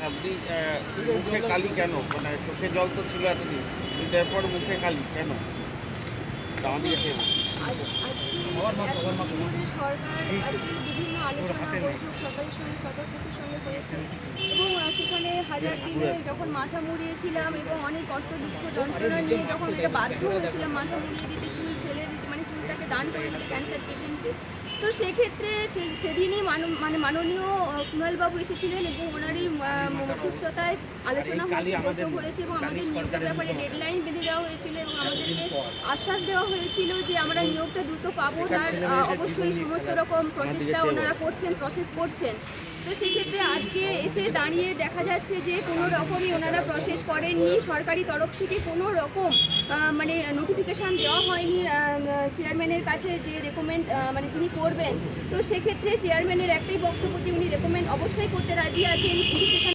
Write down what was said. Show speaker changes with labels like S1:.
S1: আপনি মুখে কালি কেন? মানে চোখে জল তো ছিল এতদিন, কিন্তু এরপর মুখে কালি কেন? আমাদের
S2: সরকার আজকে বিভিন্ন আলোচনা বৈঠক সরকারের সঙ্গে সরকারপক্ষের সঙ্গে হয়েছে এবং সেখানে হাজার দিনে যখন মাথা মুড়িয়েছিলাম এবং অনেক কষ্ট দুঃখ যন্ত্রণা নিয়ে যখন এটা বাধ্য হয়েছিলাম মাথা মুড়িয়ে দিতে, চুল ফেলে দিতে, মানে চুলটাকে দান করে দিতে ক্যান্সার পেশেন্টকে, তো সেক্ষেত্রে সেদিনই মাননীয় কুণালবাবু এসেছিলেন এবং ওনারই মধ্যস্থতায় আলোচনা হয়েছে, বৈঠক হয়েছে এবং আমাদের নিয়োগের ব্যাপারে ডেডলাইন বেঁধে দেওয়া হয়েছিল এবং আমাদেরকে আশ্বাস দেওয়া হয়েছিল যে আমরা নিয়োগটা দ্রুত পাবো, তার অবশ্যই সমস্ত রকম প্রচেষ্টা ওনারা করছেন, প্রসেস করছেন। তো সেক্ষেত্রে আজকে এসে দাঁড়িয়ে দেখা যাচ্ছে যে কোনো রকমই ওনারা প্রসেস করেননি, সরকারি তরফ থেকে কোনো রকম মানে নোটিফিকেশান দেওয়া হয়নি চেয়ারম্যানের কাছে যে রেকমেন্ড মানে যিনি করবেন। তো সেক্ষেত্রে চেয়ারম্যানের একটাই বক্তব্য যে উনি রেকমেন্ড অবশ্যই করতে রাজি আছেন, কিন্তু সেখানে